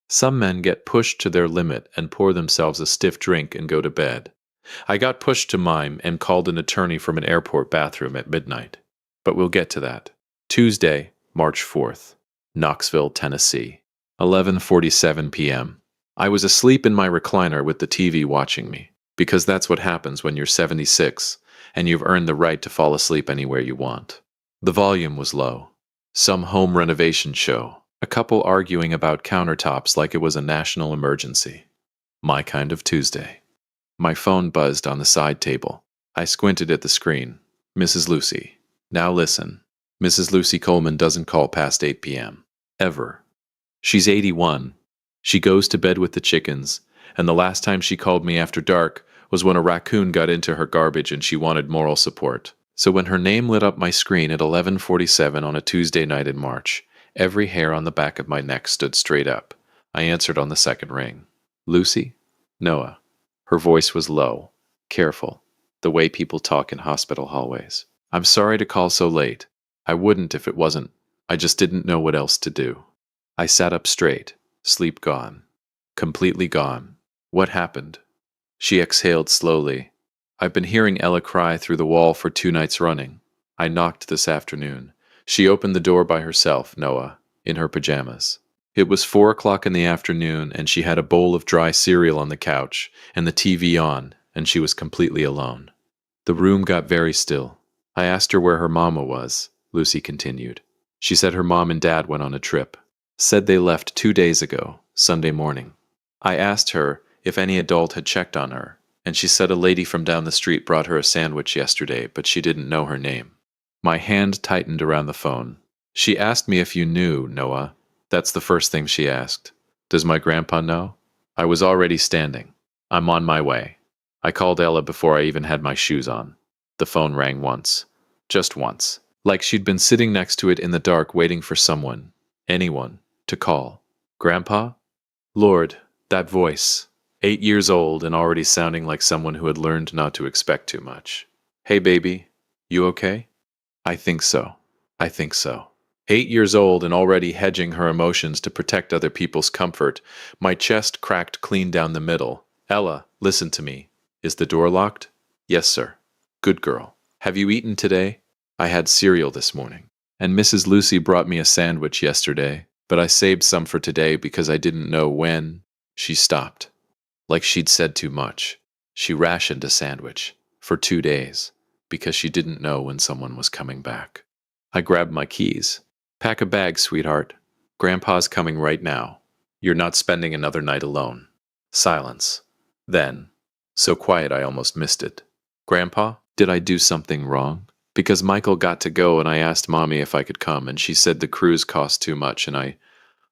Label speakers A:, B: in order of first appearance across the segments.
A: Some men get pushed to their limit and pour themselves a stiff drink and go to bed. I got pushed to mime and called an attorney from an airport bathroom at midnight. But we'll get to that. Tuesday, March 4th, Knoxville, Tennessee, 11:47 p.m. I was asleep in my recliner with the TV watching me, because that's what happens when you're 76 and you've earned the right to fall asleep anywhere you want. The volume was low. Some home renovation show. A couple arguing about countertops like it was a national emergency. My kind of Tuesday. My phone buzzed on the side table. I squinted at the screen. Mrs. Lucy. Now listen. Mrs. Lucy Coleman doesn't call past 8 p.m. Ever. She's 81. She goes to bed with the chickens, and the last time she called me after dark was when a raccoon got into her garbage and she wanted moral support. So when her name lit up my screen at 11:47 on a Tuesday night in March, every hair on the back of my neck stood straight up. I answered on the second ring. Lucy? Noah. Her voice was low, careful, the way people talk in hospital hallways. I'm sorry to call so late. I wouldn't if it wasn't. I just didn't know what else to do. I sat up straight, sleep gone. Completely gone. What happened? She exhaled slowly. I've been hearing Ella cry through the wall for 2 nights running. I knocked this afternoon. She opened the door by herself, Noah, in her pajamas. It was 4 o'clock in the afternoon, and she had a bowl of dry cereal on the couch, and the TV on, and she was completely alone. The room got very still. I asked her where her mama was, Lucy continued. She said her mom and dad went on a trip. Said they left 2 days ago, Sunday morning. I asked her if any adult had checked on her, and she said a lady from down the street brought her a sandwich yesterday, but she didn't know her name. My hand tightened around the phone. She asked me if you knew, Noah. That's the first thing she asked. Does my grandpa know? I was already standing. I'm on my way. I called Ella before I even had my shoes on. The phone rang once. Just once. Like she'd been sitting next to it in the dark waiting for someone, anyone, to call. Grandpa? Lord, that voice. 8 years old and already sounding like someone who had learned not to expect too much. Hey baby, you okay? I think so. I think so. 8 years old and already hedging her emotions to protect other people's comfort, my chest cracked clean down the middle. Ella, listen to me. Is the door locked? Yes, sir. Good girl. Have you eaten today? I had cereal this morning. And Mrs. Lucy brought me a sandwich yesterday, but I saved some for today because I didn't know when. She stopped. Like she'd said too much. She rationed a sandwich for 2 days because she didn't know when someone was coming back. I grabbed my keys. Pack a bag, sweetheart. Grandpa's coming right now. You're not spending another night alone. Silence. Then, so quiet I almost missed it. Grandpa, did I do something wrong? Because Michael got to go and I asked Mommy if I could come and she said the cruise cost too much and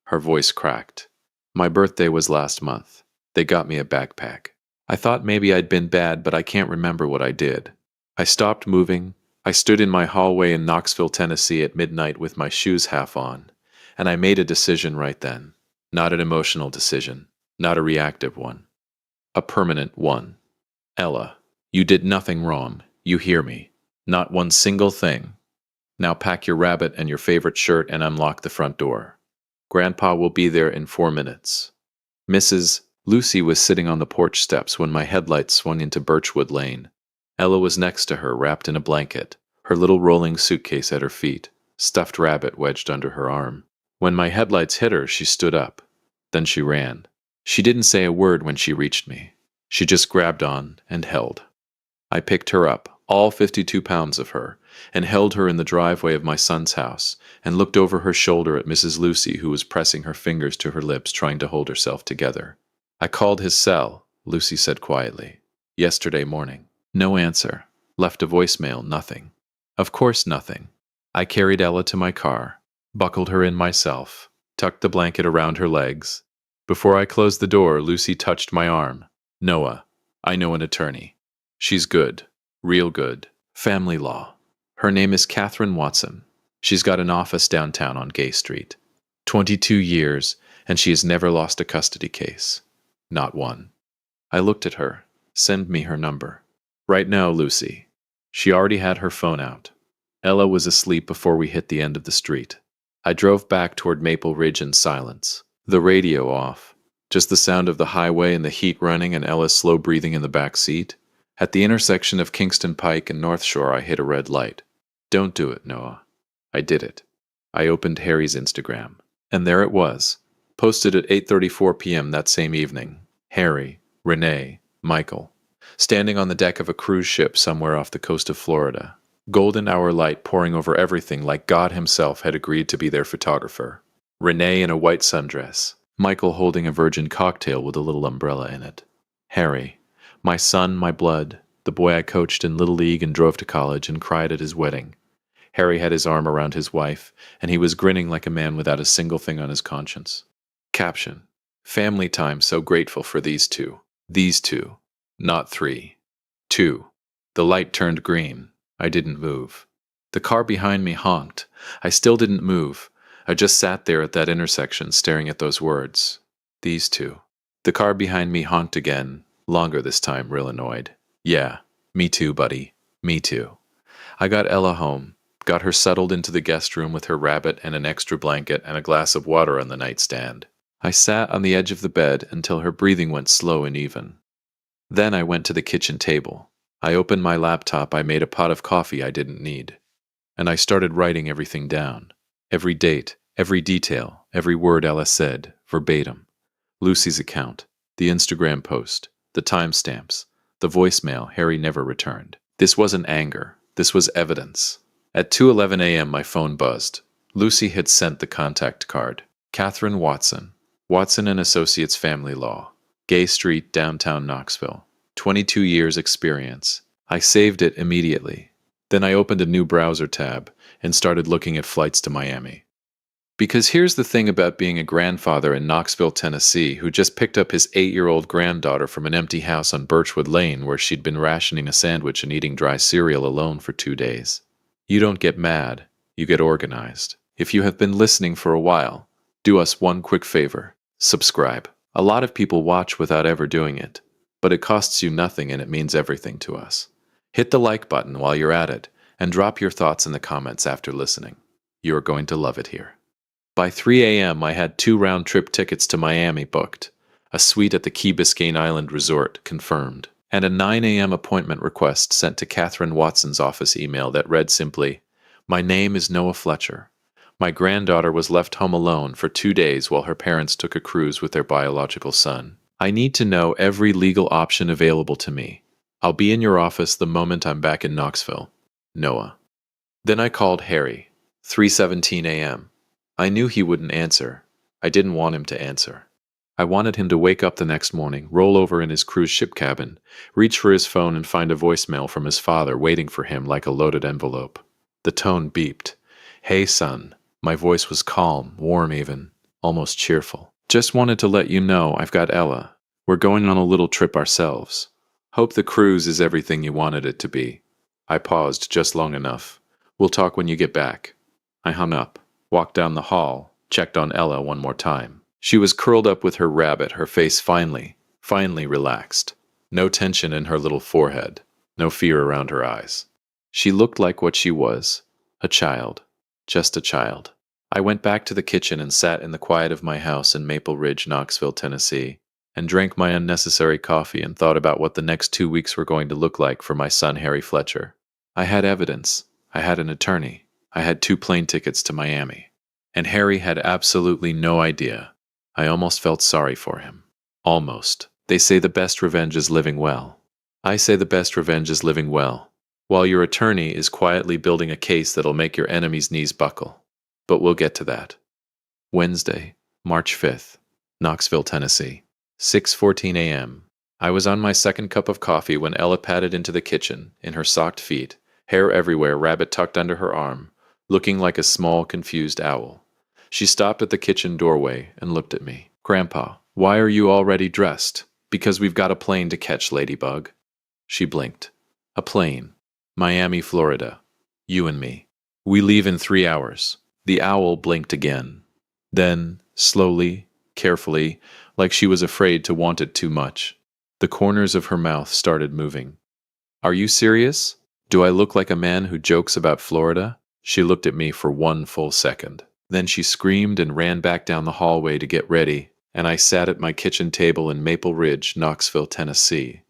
A: her voice cracked. My birthday was last month. They got me a backpack. I thought maybe I'd been bad, but I can't remember what I did. I stopped moving. I stood in my hallway in Knoxville, Tennessee at midnight with my shoes half on, and I made a decision right then. Not an emotional decision, not a reactive one. A permanent one. Ella, you did nothing wrong. You hear me. Not one single thing. Now pack your rabbit and your favorite shirt and unlock the front door. Grandpa will be there in 4 minutes. Mrs. Lucy was sitting on the porch steps when my headlights swung into Birchwood Lane. Ella was next to her, wrapped in a blanket, her little rolling suitcase at her feet, stuffed rabbit wedged under her arm. When my headlights hit her, she stood up. Then she ran. She didn't say a word when she reached me. She just grabbed on and held. I picked her up, all 52 pounds of her, and held her in the driveway of my son's house, and looked over her shoulder at Mrs. Lucy, who was pressing her fingers to her lips, trying to hold herself together. I called his cell, Lucy said quietly. Yesterday morning. No answer. Left a voicemail, nothing. Of course nothing. I carried Ella to my car, buckled her in myself, tucked the blanket around her legs. Before I closed the door, Lucy touched my arm. Noah, I know an attorney. She's good. Real good. Family law. Her name is Catherine Watson. She's got an office downtown on Gay Street. 22 years, and she has never lost a custody case. Not one. I looked at her. Send me her number. Right now, Lucy. She already had her phone out. Ella was asleep before we hit the end of the street. I drove back toward Maple Ridge in silence. The radio off. Just the sound of the highway and the heat running and Ella slow breathing in the back seat. At the intersection of Kingston Pike and North Shore, I hit a red light. Don't do it, Noah. I did it. I opened Harry's Instagram. And there it was. Posted at 8:34 p.m. that same evening. Harry, Renee, Michael. Standing on the deck of a cruise ship somewhere off the coast of Florida. Golden hour light pouring over everything like God himself had agreed to be their photographer. Renee in a white sundress. Michael holding a virgin cocktail with a little umbrella in it. Harry, my son, my blood, the boy I coached in Little League and drove to college and cried at his wedding. Harry had his arm around his wife, and he was grinning like a man without a single thing on his conscience. Caption: Family time, so grateful for these two. These two. Not three. 2. The light turned green. I didn't move. The car behind me honked. I still didn't move. I just sat there at that intersection staring at those words. These two. The car behind me honked again, longer this time, real annoyed. Yeah, me too, buddy. Me too. I got Ella home, got her settled into the guest room with her rabbit and an extra blanket and a glass of water on the nightstand. I sat on the edge of the bed until her breathing went slow and even. Then I went to the kitchen table. I opened my laptop, I made a pot of coffee I didn't need. And I started writing everything down. Every date, every detail, every word Ella said, verbatim. Lucy's account, the Instagram post, the timestamps, the voicemail Harry never returned. This wasn't anger. This was evidence. At 2:11 a.m. my phone buzzed. Lucy had sent the contact card. Catherine Watson. Watson and Associates Family Law. Gay Street, downtown Knoxville. 22 years experience. I saved it immediately. Then I opened a new browser tab and started looking at flights to Miami. Because here's the thing about being a grandfather in Knoxville, Tennessee, who just picked up his 8-year-old granddaughter from an empty house on Birchwood Lane where she'd been rationing a sandwich and eating dry cereal alone for 2 days. You don't get mad, you get organized. If you have been listening for a while, do us one quick favor. Subscribe. A lot of people watch without ever doing it, but it costs you nothing and it means everything to us. Hit the like button while you're at it, and drop your thoughts in the comments after listening. You are going to love it here. By 3 a.m. I had 2 round-trip tickets to Miami booked, a suite at the Key Biscayne Island Resort confirmed, and a 9 a.m. appointment request sent to Catherine Watson's office email that read simply, "My name is Noah Fletcher. My granddaughter was left home alone for 2 days while her parents took a cruise with their biological son. I need to know every legal option available to me. I'll be in your office the moment I'm back in Knoxville. Noah." Then I called Harry, 3:17 a.m. I knew he wouldn't answer. I didn't want him to answer. I wanted him to wake up the next morning, roll over in his cruise ship cabin, reach for his phone and find a voicemail from his father waiting for him like a loaded envelope. The tone beeped. "Hey, son." My voice was calm, warm even, almost cheerful. "Just wanted to let you know I've got Ella. We're going on a little trip ourselves. Hope the cruise is everything you wanted it to be." I paused just long enough. "We'll talk when you get back." I hung up, walked down the hall, checked on Ella one more time. She was curled up with her rabbit, her face finally relaxed. No tension in her little forehead, no fear around her eyes. She looked like what she was, a child, just a child. I went back to the kitchen and sat in the quiet of my house in Maple Ridge, Knoxville, Tennessee, and drank my unnecessary coffee and thought about what the next 2 weeks were going to look like for my son Harry Fletcher. I had evidence. I had an attorney. I had 2 plane tickets to Miami. And Harry had absolutely no idea. I almost felt sorry for him. Almost. They say the best revenge is living well. I say the best revenge is living well, while your attorney is quietly building a case that'll make your enemy's knees buckle. But we'll get to that. Wednesday, March 5th, Knoxville, Tennessee, 6:14 a.m. I was on my second cup of coffee when Ella padded into the kitchen, in her socked feet, hair everywhere, rabbit tucked under her arm, looking like a small, confused owl. She stopped at the kitchen doorway and looked at me. "Grandpa, why are you already dressed?" "Because we've got a plane to catch, Ladybug." She blinked. "A plane. Miami, Florida. You and me. We leave in 3 hours." The owl blinked again. Then, slowly, carefully, like she was afraid to want it too much, the corners of her mouth started moving. "Are you serious? Do I look like a man who jokes about Florida?" She looked at me for 1 full second. Then she screamed and ran back down the hallway to get ready, and I sat at my kitchen table in Maple Ridge, Knoxville, Tennessee,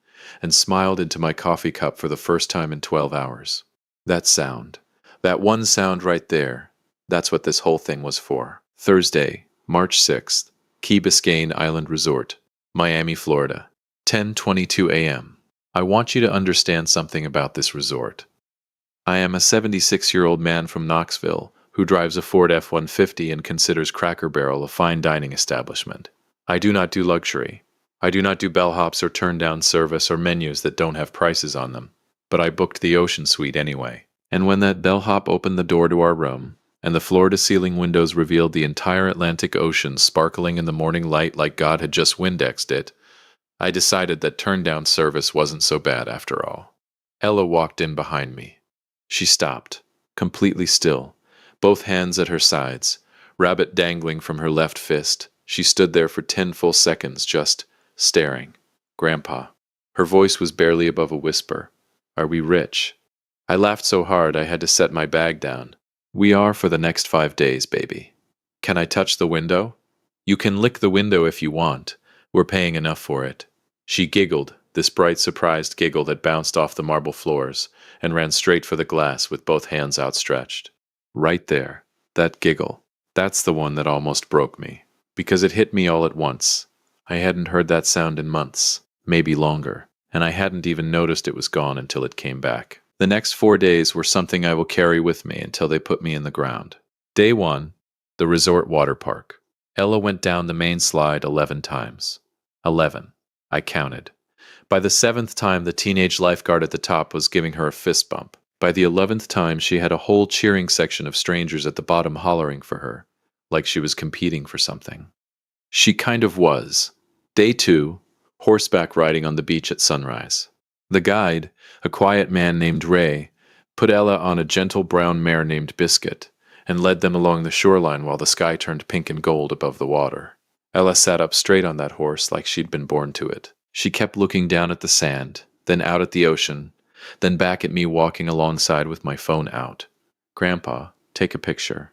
A: and smiled into my coffee cup for the first time in 12 hours. That sound. That one sound right there. That's what this whole thing was for. Thursday, March 6th, Key Biscayne Island Resort, Miami, Florida, 10:22 a.m. I want you to understand something about this resort. I am a 76-year-old man from Knoxville who drives a Ford F-150 and considers Cracker Barrel a fine dining establishment. I do not do luxury. I do not do bellhops or turn-down service or menus that don't have prices on them. But I booked the ocean suite anyway. And when that bellhop opened the door to our room, and the floor-to-ceiling windows revealed the entire Atlantic Ocean sparkling in the morning light like God had just Windexed it, I decided that turn-down service wasn't so bad after all. Ella walked in behind me. She stopped, completely still, both hands at her sides, rabbit dangling from her left fist. She stood there for 10 full seconds, just staring. Grandpa. Her voice was barely above a whisper. Are we rich? I laughed so hard I had to set my bag down. We are for the next 5 days, baby. Can I touch the window? You can lick the window if you want. We're paying enough for it. She giggled, this bright, surprised giggle that bounced off the marble floors, and ran straight for the glass with both hands outstretched. Right there. That giggle. That's the one that almost broke me. Because it hit me all at once. I hadn't heard that sound in months, maybe longer, and I hadn't even noticed it was gone until it came back. The next 4 days were something I will carry with me until they put me in the ground. Day 1, the resort water park. Ella went down the main slide 11 times. 11. I counted. By the 7th time, the teenage lifeguard at the top was giving her a fist bump. By the 11th time, she had a whole cheering section of strangers at the bottom hollering for her, like she was competing for something. She kind of was. Day 2, horseback riding on the beach at sunrise. The guide, a quiet man named Ray, put Ella on a gentle brown mare named Biscuit, and led them along the shoreline while the sky turned pink and gold above the water. Ella sat up straight on that horse like she'd been born to it. She kept looking down at the sand, then out at the ocean, then back at me walking alongside with my phone out. Grandpa, take a picture.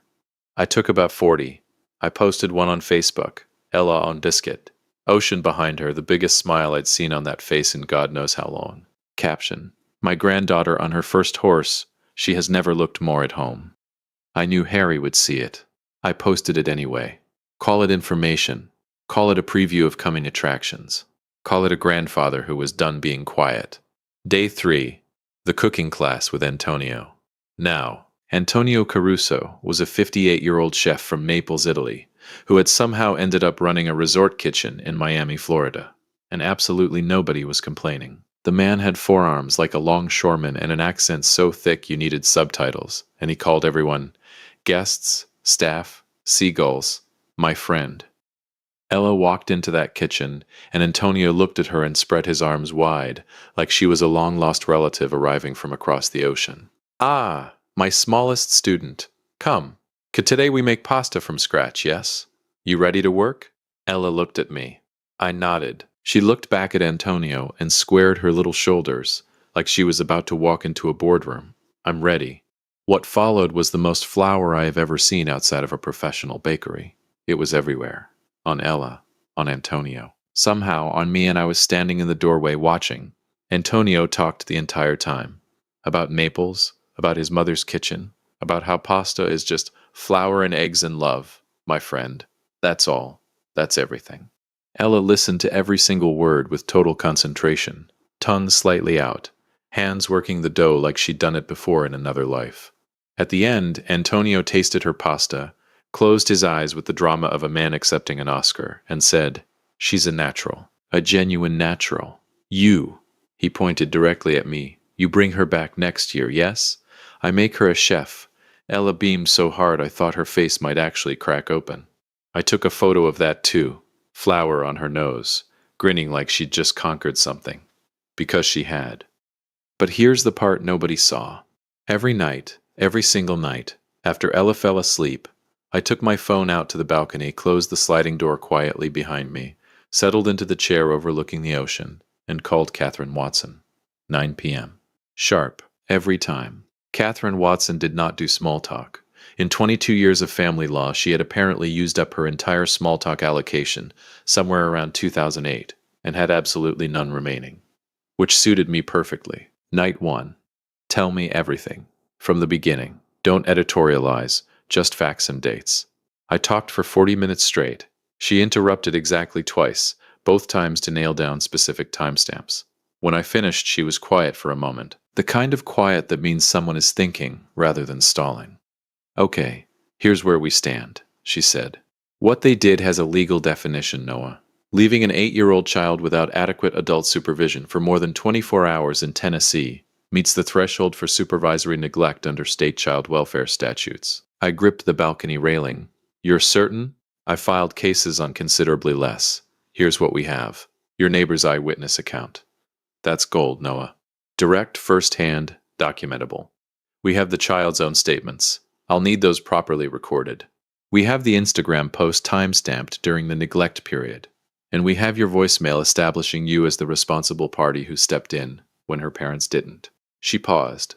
A: I took about 40. I posted one on Facebook, Ella on Biscuit. Ocean behind her, the biggest smile I'd seen on that face in God knows how long. Caption, my granddaughter on her first horse, she has never looked more at home. I knew Harry would see it. I posted it anyway. Call it information. Call it a preview of coming attractions. Call it a grandfather who was done being quiet. Day 3, the cooking class with Antonio. Now, Antonio Caruso was a 58-year-old chef from Naples, Italy, who had somehow ended up running a resort kitchen in Miami, Florida, and absolutely nobody was complaining. The man had forearms like a longshoreman and an accent so thick you needed subtitles, and he called everyone guests, staff, seagulls, my friend. Ella walked into that kitchen, and Antonio looked at her and spread his arms wide, like she was a long-lost relative arriving from across the ocean. Ah, my smallest student. Come. Today we make pasta from scratch, yes? You ready to work? Ella looked at me. I nodded. She looked back at Antonio and squared her little shoulders, like she was about to walk into a boardroom. I'm ready. What followed was the most flour I have ever seen outside of a professional bakery. It was everywhere. On Ella, on Antonio. Somehow, on me, and I was standing in the doorway watching. Antonio talked the entire time. About Naples, about his mother's kitchen, about how pasta is just flour and eggs and love, my friend. That's all. That's everything. Ella listened to every single word with total concentration, tongue slightly out, hands working the dough like she'd done it before in another life. At the end, Antonio tasted her pasta, closed his eyes with the drama of a man accepting an Oscar, and said, she's a natural, a genuine natural. You, he pointed directly at me, you bring her back next year, yes? I make her a chef. Ella beamed so hard I thought her face might actually crack open. I took a photo of that too, flour on her nose, grinning like she'd just conquered something. Because she had. But here's the part nobody saw. Every night, every single night, after Ella fell asleep, I took my phone out to the balcony, closed the sliding door quietly behind me, settled into the chair overlooking the ocean, and called Catherine Watson. 9 p.m. Sharp, every time. Catherine Watson did not do small talk. In 22 years of family law, she had apparently used up her entire small talk allocation somewhere around 2008 and had absolutely none remaining, which suited me perfectly. Night 1. Tell me everything. From the beginning. Don't editorialize, just facts and dates. I talked for 40 minutes straight. She interrupted exactly twice, both times to nail down specific timestamps. When I finished, she was quiet for a moment. The kind of quiet that means someone is thinking rather than stalling. Okay, here's where we stand, she said. What they did has a legal definition, Noah. Leaving an 8-year-old child without adequate adult supervision for more than 24 hours in Tennessee meets the threshold for supervisory neglect under state child welfare statutes. I gripped the balcony railing. You're certain? I filed cases on considerably less. Here's what we have. Your neighbor's eyewitness account. That's gold, Noah. Direct, first-hand, documentable. We have the child's own statements. I'll need those properly recorded. We have the Instagram post time-stamped during the neglect period. And we have your voicemail establishing you as the responsible party who stepped in when her parents didn't. She paused.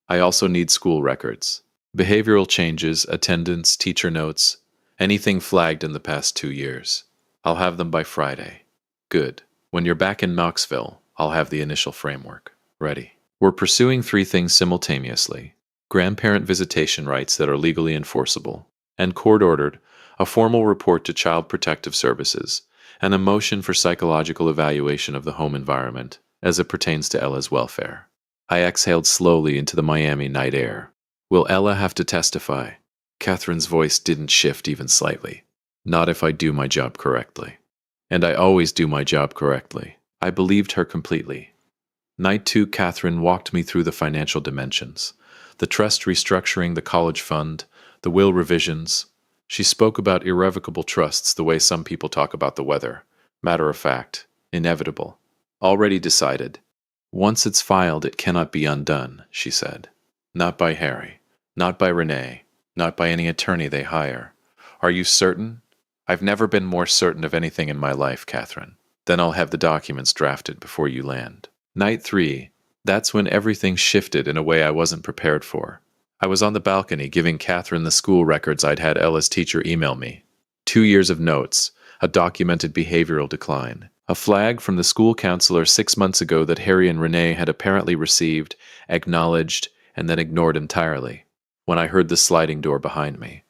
A: I also need school records. Behavioral changes, attendance, teacher notes, anything flagged in the past 2 years. I'll have them by Friday. Good. When you're back in Knoxville, I'll have the initial framework. Ready. We're pursuing 3 things simultaneously. Grandparent visitation rights that are legally enforceable, and court-ordered, a formal report to Child Protective Services, and a motion for psychological evaluation of the home environment as it pertains to Ella's welfare. I exhaled slowly into the Miami night air. Will Ella have to testify? Catherine's voice didn't shift even slightly. Not if I do my job correctly. And I always do my job correctly. I believed her completely. Night 2, Catherine walked me through the financial dimensions. The trust restructuring, the college fund, the will revisions. She spoke about irrevocable trusts the way some people talk about the weather. Matter of fact, inevitable. Already decided. Once it's filed, it cannot be undone, she said. Not by Harry. Not by Renee. Not by any attorney they hire. Are you certain? I've never been more certain of anything in my life, Catherine. Then I'll have the documents drafted before you land. Night 3. That's when everything shifted in a way I wasn't prepared for. I was on the balcony giving Catherine the school records I'd had Ella's teacher email me. 2 years of notes, a documented behavioral decline, a flag from the school counselor 6 months ago that Harry and Renee had apparently received, acknowledged, and then ignored entirely. When I heard the sliding door behind me.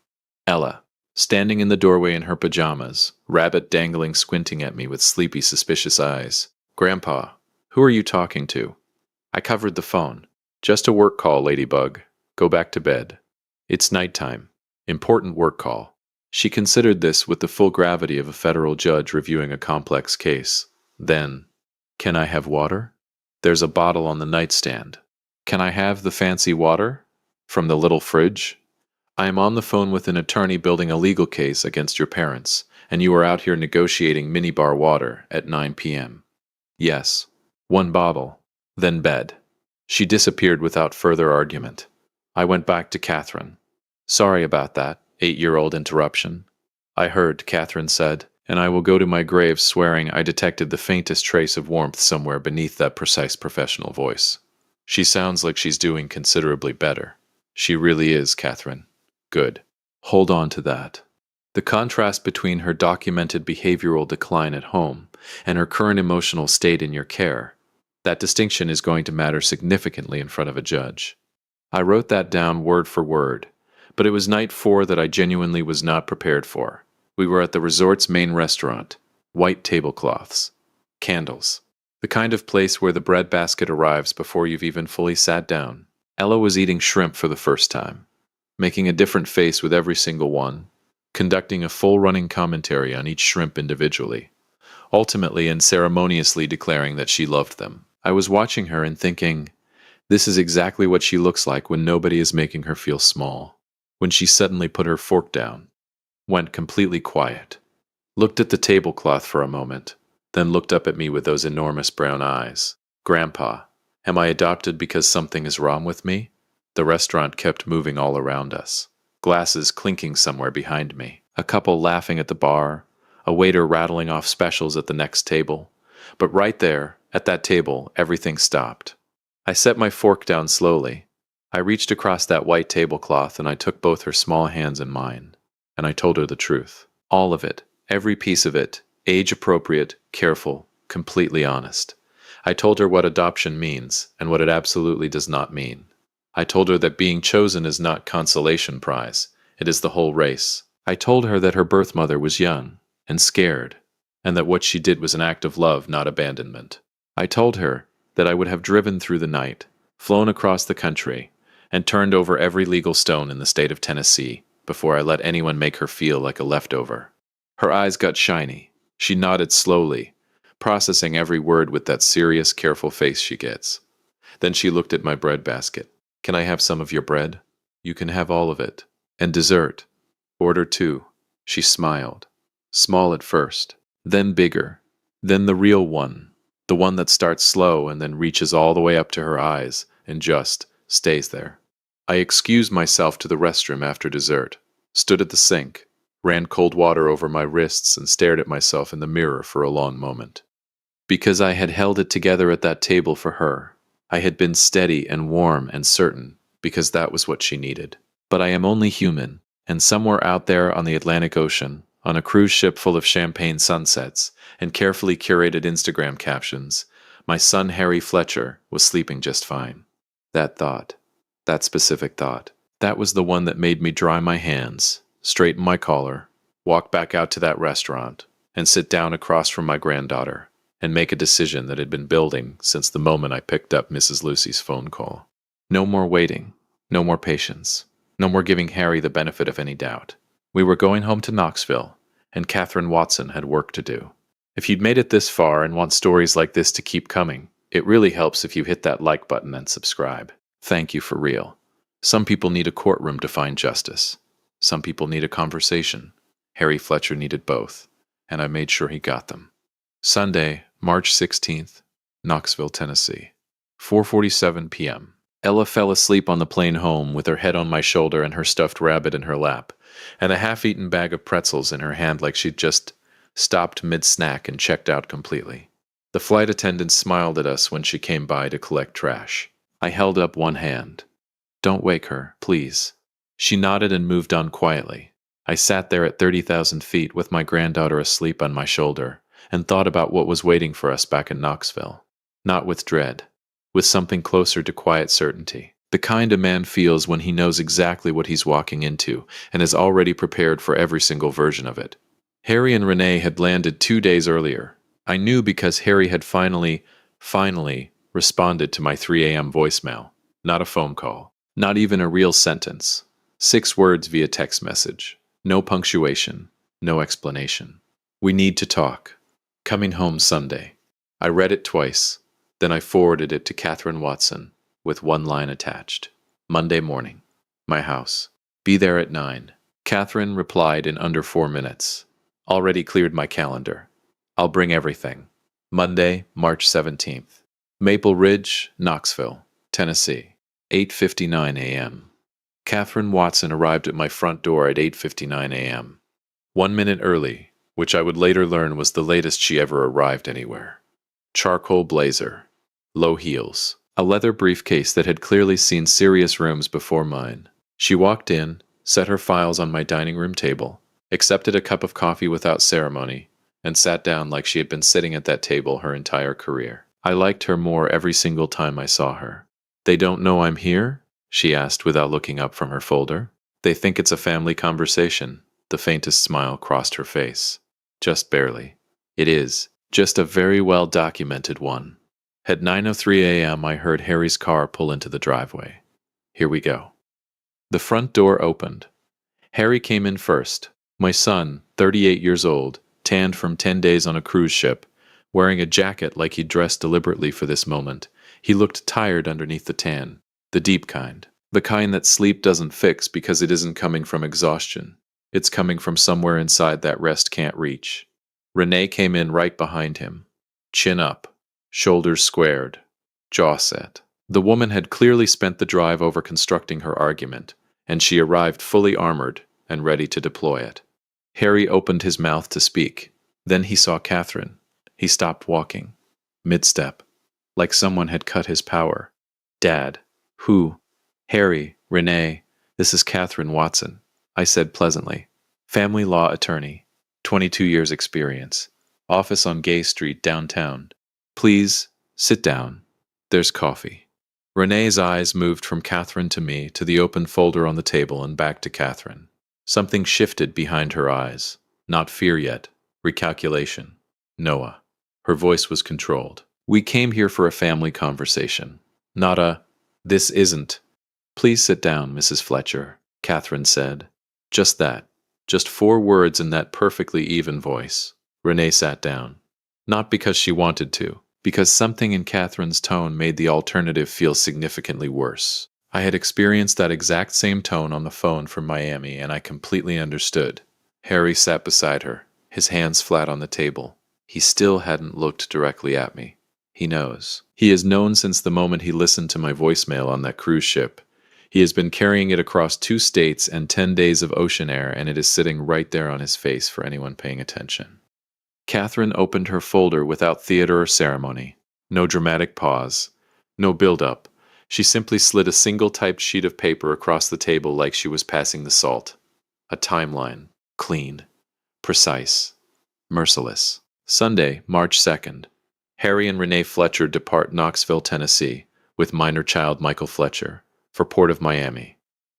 A: Ella, standing in the doorway in her pajamas, rabbit dangling squinting at me with sleepy, suspicious eyes. Grandpa, who are you talking to? I covered the phone. Just a work call, Ladybug. Go back to bed. It's nighttime. Important work call. She considered this with the full gravity of a federal judge reviewing a complex case. Then, can I have water? There's a bottle on the nightstand. Can I have the fancy water? From the little fridge? I am on the phone with an attorney building a legal case against your parents, and you are out here negotiating minibar water at 9 p.m. Yes. 1 bottle. Then bed. She disappeared without further argument. I went back to Catherine. Sorry about that, 8-year-old interruption. I heard, Catherine said, and I will go to my grave swearing I detected the faintest trace of warmth somewhere beneath that precise professional voice. She sounds like she's doing considerably better. She really is, Catherine. Good. Hold on to that. The contrast between her documented behavioral decline at home and her current emotional state in your care, that distinction is going to matter significantly in front of a judge. I wrote that down word for word, but it was night 4 that I genuinely was not prepared for. We were at the resort's main restaurant. White tablecloths. Candles. The kind of place where the breadbasket arrives before you've even fully sat down. Ella was eating shrimp for the first time, making a different face with every single one, conducting a full running commentary on each shrimp individually, ultimately and ceremoniously declaring that she loved them. I was watching her and thinking, this is exactly what she looks like when nobody is making her feel small. When she suddenly put her fork down, went completely quiet, looked at the tablecloth for a moment, then looked up at me with those enormous brown eyes. Grandpa, am I adopted because something is wrong with me? The restaurant kept moving all around us. Glasses clinking somewhere behind me. A couple laughing at the bar. A waiter rattling off specials at the next table. But right there, at that table, everything stopped. I set my fork down slowly. I reached across that white tablecloth and I took both her small hands in mine. And I told her the truth. All of it. Every piece of it. Age appropriate, careful, completely honest. I told her what adoption means and what it absolutely does not mean. I told her that being chosen is not consolation prize. It is the whole race. I told her that her birth mother was young and scared, and that what she did was an act of love, not abandonment. I told her that I would have driven through the night, flown across the country, and turned over every legal stone in the state of Tennessee before I let anyone make her feel like a leftover. Her eyes got shiny. She nodded slowly, processing every word with that serious, careful face she gets. Then she looked at my bread basket. Can I have some of your bread? You can have all of it. And dessert. Order 2. She smiled. Small at first, then bigger, then the real one. The one that starts slow and then reaches all the way up to her eyes and just stays there. I excused myself to the restroom after dessert, stood at the sink, ran cold water over my wrists and stared at myself in the mirror for a long moment. Because I had held it together at that table for her. I had been steady and warm and certain, because that was what she needed. But I am only human, and somewhere out there on the Atlantic Ocean, on a cruise ship full of champagne sunsets and carefully curated Instagram captions, my son Harry Fletcher was sleeping just fine. That thought, that specific thought, that was the one that made me dry my hands, straighten my collar, walk back out to that restaurant, and sit down across from my granddaughter, and make a decision that had been building since the moment I picked up Mrs. Lucy's phone call. No more waiting, no more patience, no more giving Harry the benefit of any doubt. We were going home to Knoxville, and Catherine Watson had work to do. If you'd made it this far and want stories like this to keep coming, it really helps if you hit that like button and subscribe. Thank you for real. Some people need a courtroom to find justice. Some people need a conversation. Harry Fletcher needed both, and I made sure he got them. Sunday, March 16th, Knoxville, Tennessee. 4:47 p.m. Ella fell asleep on the plane home with her head on my shoulder and her stuffed rabbit in her lap, and a half-eaten bag of pretzels in her hand like she'd just stopped mid-snack and checked out completely. The flight attendant smiled at us when she came by to collect trash. I held up one hand. Don't wake her, please. She nodded and moved on quietly. I sat there at 30,000 feet with my granddaughter asleep on my shoulder and thought about what was waiting for us back in Knoxville. Not with dread, with something closer to quiet certainty. The kind a man feels when he knows exactly what he's walking into and is already prepared for every single version of it. Harry and Renee had landed 2 days earlier. I knew because Harry had finally responded to my 3 a.m. voicemail. Not a phone call. Not even a real sentence. 6 words via text message. No punctuation. No explanation. We need to talk. Coming home Sunday. I read it twice. Then I forwarded it to Catherine Watson with one line attached. Monday morning. My house. Be there at 9. Catherine replied in under 4 minutes. Already cleared my calendar. I'll bring everything. Monday, March 17th. Maple Ridge, Knoxville, Tennessee. 8:59 a.m. Catherine Watson arrived at my front door at 8:59 a.m. 1 minute early, which I would later learn was the latest she ever arrived anywhere. Charcoal blazer. Low heels. A leather briefcase that had clearly seen serious rooms before mine. She walked in, set her files on my dining room table, accepted a cup of coffee without ceremony, and sat down like she had been sitting at that table her entire career. I liked her more every single time I saw her. They don't know I'm here? She asked without looking up from her folder. They think it's a family conversation. The faintest smile crossed her face. Just barely. It is. Just a very well documented one. At 9:03 a.m. I heard Harry's car pull into the driveway. Here we go. The front door opened. Harry came in first. My son, 38 years old, tanned from 10 days on a cruise ship, wearing a jacket like he'd dressed deliberately for this moment. He looked tired underneath the tan, the deep kind. The kind that sleep doesn't fix because it isn't coming from exhaustion. It's coming from somewhere inside that rest can't reach. Renee came in right behind him. Chin up. Shoulders squared, jaw set. The woman had clearly spent the drive over constructing her argument, and she arrived fully armored and ready to deploy it. Harry opened his mouth to speak. Then he saw Catherine. He stopped walking. Mid-step. Like someone had cut his power. Dad. Who? Harry, Renee, this is Catherine Watson, I said pleasantly. Family law attorney, 22 years experience. Office on Gay Street, downtown. Please, sit down. There's coffee. Renee's eyes moved from Catherine to me to the open folder on the table and back to Catherine. Something shifted behind her eyes. Not fear yet. Recalculation. Noah. Her voice was controlled. We came here for a family conversation. Not a, this isn't. Please sit down, Mrs. Fletcher, Catherine said. Just that. Just 4 words in that perfectly even voice. Renee sat down. Not because she wanted to, because something in Catherine's tone made the alternative feel significantly worse. I had experienced that exact same tone on the phone from Miami, and I completely understood. Harry sat beside her, his hands flat on the table. He still hadn't looked directly at me. He knows. He has known since the moment he listened to my voicemail on that cruise ship. He has been carrying it across 2 states and 10 days of ocean air, and it is sitting right there on his face for anyone paying attention. Catherine opened her folder without theater or ceremony. No dramatic pause. No build-up. She simply slid a single typed sheet of paper across the table like she was passing the salt. A timeline. Clean. Precise. Merciless. Sunday, March 2nd. Harry and Renee Fletcher depart Knoxville, Tennessee, with minor child Michael Fletcher, for Port of Miami.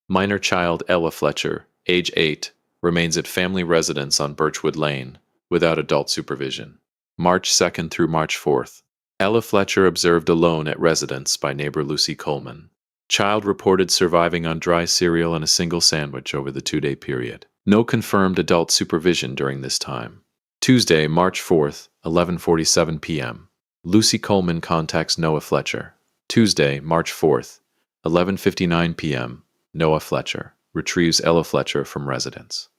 A: Minor child Ella Fletcher, age 8, remains at family residence on Birchwood Lane, without adult supervision. March 2nd through March 4th. Ella Fletcher observed alone at residence by neighbor Lucy Coleman. Child reported surviving on dry cereal and a single sandwich over the 2-day period. No confirmed adult supervision during this time. Tuesday, March 4th, 11:47 p.m. Lucy Coleman contacts Noah Fletcher. Tuesday, March 4th, 11:59 p.m. Noah Fletcher retrieves Ella Fletcher from residence.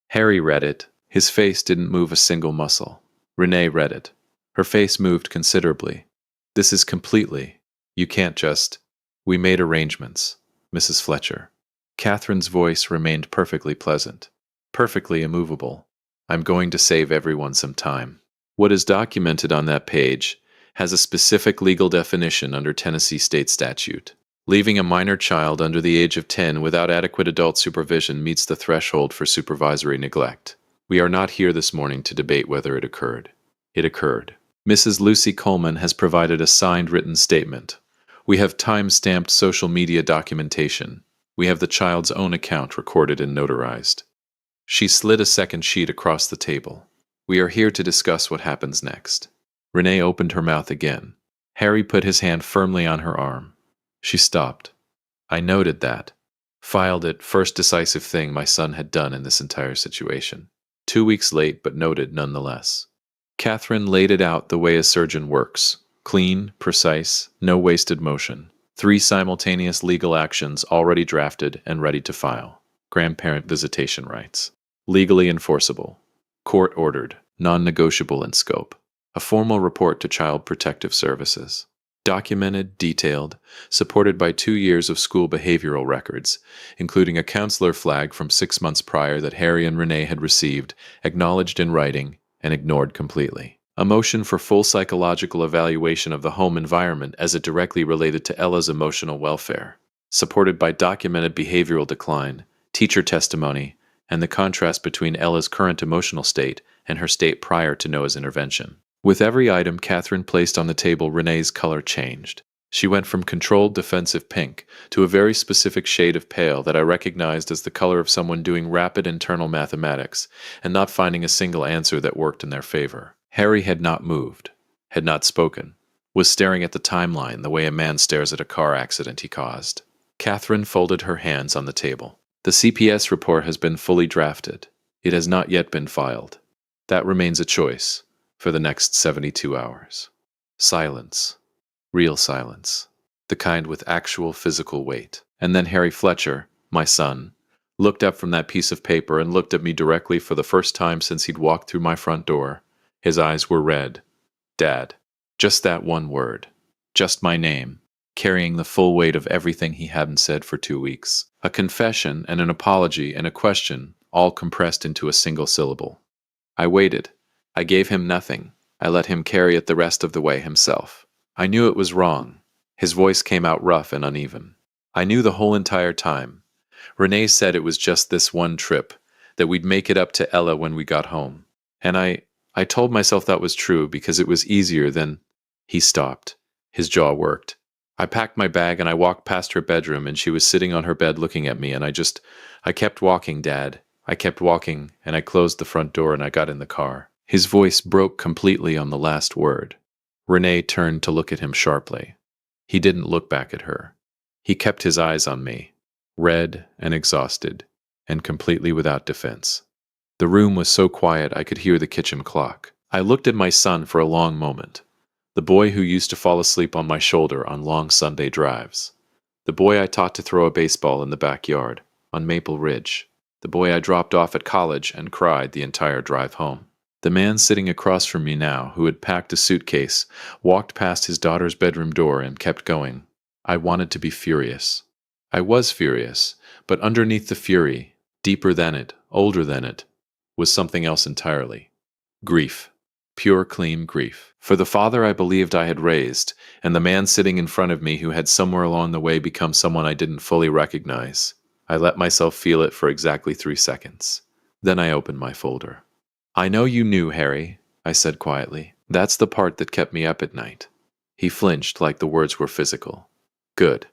A: Harry read it. His face didn't move a single muscle. Renee read it. Her face moved considerably. This is completely. You can't just. We made arrangements, Mrs. Fletcher. Catherine's voice remained perfectly pleasant. Perfectly immovable. I'm going to save everyone some time. What is documented on that page has a specific legal definition under Tennessee state statute. Leaving a minor child under the age of 10 without adequate adult supervision meets the threshold for supervisory neglect. We are not here this morning to debate whether it occurred. It occurred. Mrs. Lucy Coleman has provided a signed written statement. We have time-stamped social media documentation. We have the child's own account recorded and notarized. She slid a second sheet across the table. We are here to discuss what happens next. Renee opened her mouth again. Harry put his hand firmly on her arm. She stopped. I noted that. Filed it, first decisive thing my son had done in this entire situation. 2 weeks late, but noted nonetheless. Catherine laid it out the way a surgeon works. Clean, precise, no wasted motion. 3 simultaneous legal actions already drafted and ready to file. Grandparent visitation rights. Legally enforceable. Court-ordered, non-negotiable in scope. A formal report to Child Protective Services. Documented, detailed, supported by 2 years of school behavioral records, including a counselor flag from 6 months prior that Harry and Renee had received, acknowledged in writing, and ignored completely. A motion for full psychological evaluation of the home environment as it directly related to Ella's emotional welfare, supported by documented behavioral decline, teacher testimony, and the contrast between Ella's current emotional state and her state prior to Noah's intervention. With every item Catherine placed on the table, Renee's color changed. She went from controlled defensive pink to a very specific shade of pale that I recognized as the color of someone doing rapid internal mathematics and not finding a single answer that worked in their favor. Harry had not moved, had not spoken, was staring at the timeline the way a man stares at a car accident he caused. Catherine folded her hands on the table. The CPS report has been fully drafted. It has not yet been filed. That remains a choice for the next 72 hours. Silence. Real silence. The kind with actual physical weight. And then Harry Fletcher, my son, looked up from that piece of paper and looked at me directly for the first time since he'd walked through my front door. His eyes were red. Dad. Just that one word. Just my name. Carrying the full weight of everything he hadn't said for 2 weeks. A confession and an apology and a question, all compressed into a single syllable. I waited. I gave him nothing. I let him carry it the rest of the way himself. I knew it was wrong. His voice came out rough and uneven. I knew the whole entire time. Renee said it was just this one trip, that we'd make it up to Ella when we got home. And I told myself that was true because it was easier than... He stopped. His jaw worked. I packed my bag and I walked past her bedroom and she was sitting on her bed looking at me and I kept walking, Dad. I kept walking and I closed the front door and I got in the car. His voice broke completely on the last word. Renee turned to look at him sharply. He didn't look back at her. He kept his eyes on me, red and exhausted, and completely without defense. The room was so quiet I could hear the kitchen clock. I looked at my son for a long moment. The boy who used to fall asleep on my shoulder on long Sunday drives. The boy I taught to throw a baseball in the backyard, on Maple Ridge. The boy I dropped off at college and cried the entire drive home. The man sitting across from me now, who had packed a suitcase, walked past his daughter's bedroom door and kept going. I wanted to be furious. I was furious, but underneath the fury, deeper than it, older than it, was something else entirely. Grief. Pure, clean grief. For the father I believed I had raised, and the man sitting in front of me who had somewhere along the way become someone I didn't fully recognize. I let myself feel it for exactly 3 seconds. Then I opened my folder. I know you knew, Harry, I said quietly. That's the part that kept me up at night. He flinched like the words were physical. Good.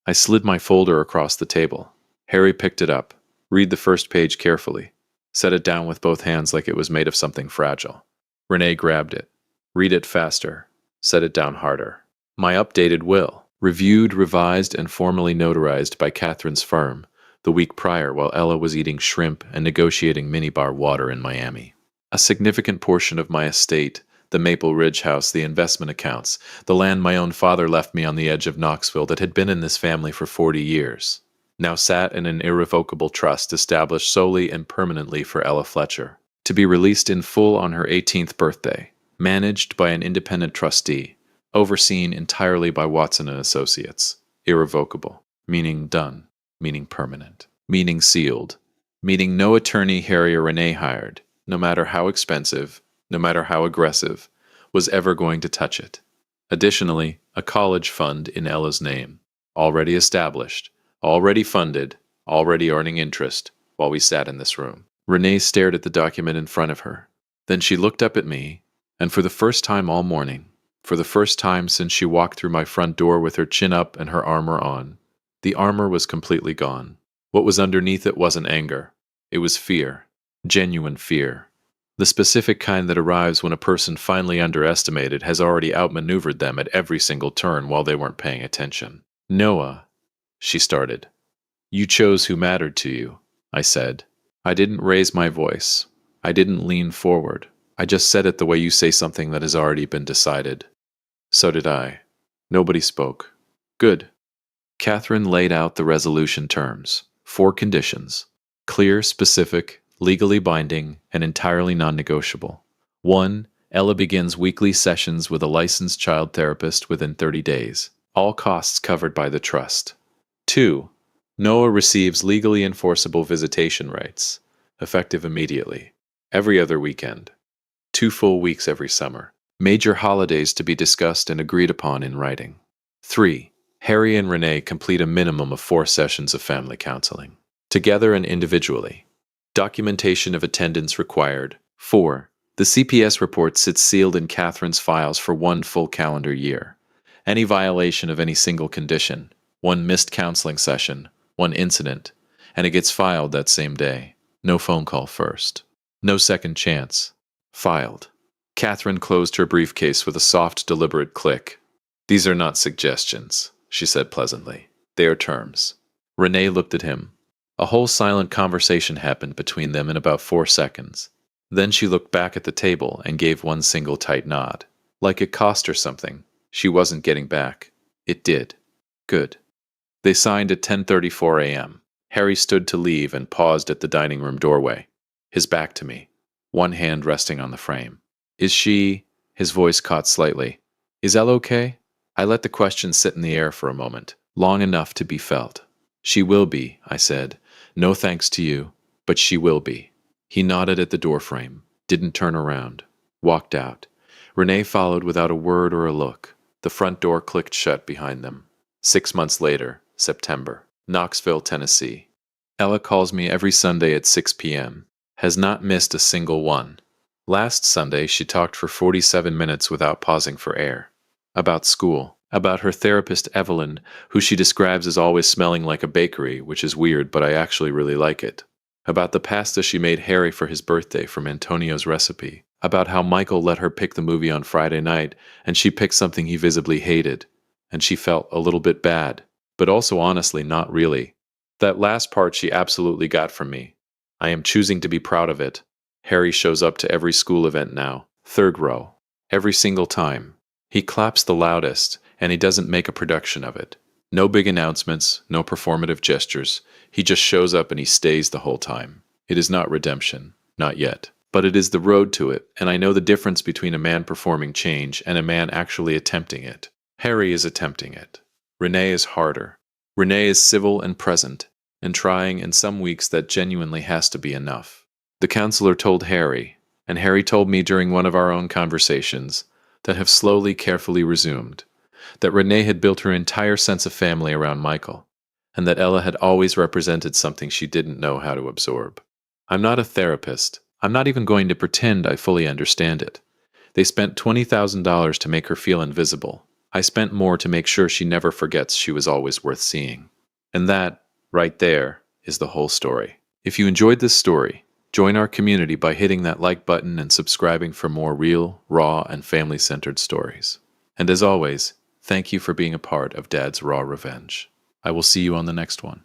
A: I slid my folder across the table. Harry picked it up. Read the first page carefully. Set it down with both hands like it was made of something fragile. Renee grabbed it. Read it faster. Set it down harder. My updated will. Reviewed, revised, and formally notarized by Catherine's firm the week prior while Ella was eating shrimp and negotiating minibar water in Miami. A significant portion of my estate, the Maple Ridge house, the investment accounts, the land my own father left me on the edge of Knoxville that had been in this family for 40 years, now sat in an irrevocable trust established solely and permanently for Ella Fletcher, to be released in full on her 18th birthday, managed by an independent trustee, overseen entirely by Watson and Associates. Irrevocable, meaning done, meaning permanent, meaning sealed, meaning no attorney Harry or Renee hired, no matter how expensive, no matter how aggressive, was ever going to touch it. Additionally, a college fund in Ella's name, already established, already funded, already earning interest, while we sat in this room. Renee stared at the document in front of her. Then she looked up at me, and for the first time all morning, for the first time since she walked through my front door with her chin up and her armor on, the armor was completely gone. What was underneath it wasn't anger. It was fear. Genuine fear. The specific kind that arrives when a person finally underestimated has already outmaneuvered them at every single turn while they weren't paying attention. Noah, she started. You chose who mattered to you, I said. I didn't raise my voice. I didn't lean forward. I just said it the way you say something that has already been decided. So did I. Nobody spoke. Good. Catherine laid out the resolution terms. 4 conditions. Clear, specific, legally binding, and entirely non-negotiable. 1. Ella begins weekly sessions with a licensed child therapist within 30 days. All costs covered by the trust. 2. Noah receives legally enforceable visitation rights, effective immediately, every other weekend, 2 full weeks every summer. Major holidays to be discussed and agreed upon in writing. 3. Harry and Renee complete a minimum of 4 sessions of family counseling, together and individually. Documentation of attendance required. 4. The CPS report sits sealed in Catherine's files for 1 full calendar year. Any violation of any single condition, 1 missed counseling session, 1 incident, and it gets filed that same day. No phone call first. No second chance. Filed. Catherine closed her briefcase with a soft, deliberate click. These are not suggestions, she said pleasantly. They are terms. Renee looked at him. A whole silent conversation happened between them in about 4 seconds. Then she looked back at the table and gave 1 single tight nod. Like it cost her something. She wasn't getting back. It did. Good. They signed at 10:34 a.m. Harry stood to leave and paused at the dining room doorway, his back to me, 1 hand resting on the frame. Is she... His voice caught slightly. Is Ella okay? I let the question sit in the air for a moment, long enough to be felt. She will be, I said. No thanks to you, but she will be. He nodded at the doorframe, didn't turn around, walked out. Renee followed without a word or a look. The front door clicked shut behind them. 6 months later, September. Knoxville, Tennessee. Ella calls me every Sunday at 6 p.m. Has not missed a single one. Last Sunday, she talked for 47 minutes without pausing for air. About school. About her therapist, Evelyn, who she describes as always smelling like a bakery, which is weird, but I actually really like it. About the pasta she made Harry for his birthday from Antonio's recipe. About how Michael let her pick the movie on Friday night, and she picked something he visibly hated. And she felt a little bit bad, but also honestly not really. That last part she absolutely got from me. I am choosing to be proud of it. Harry shows up to every school event now, third row, every single time. He claps the loudest, and he doesn't make a production of it. No big announcements, no performative gestures. He just shows up and he stays the whole time. It is not redemption, not yet. But it is the road to it, and I know the difference between a man performing change and a man actually attempting it. Harry is attempting it. Renee is harder. Renee is civil and present, and trying in some weeks that genuinely has to be enough. The counselor told Harry, and Harry told me during one of our own conversations, that have slowly, carefully resumed, that Renee had built her entire sense of family around Michael, and that Ella had always represented something she didn't know how to absorb. I'm not a therapist. I'm not even going to pretend I fully understand it. They spent $20,000 to make her feel invisible. I spent more to make sure she never forgets she was always worth seeing. And that, right there, is the whole story. If you enjoyed this story, join our community by hitting that like button and subscribing for more real, raw, and family-centered stories. And as always, thank you for being a part of Dad's Raw Revenge. I will see you on the next one.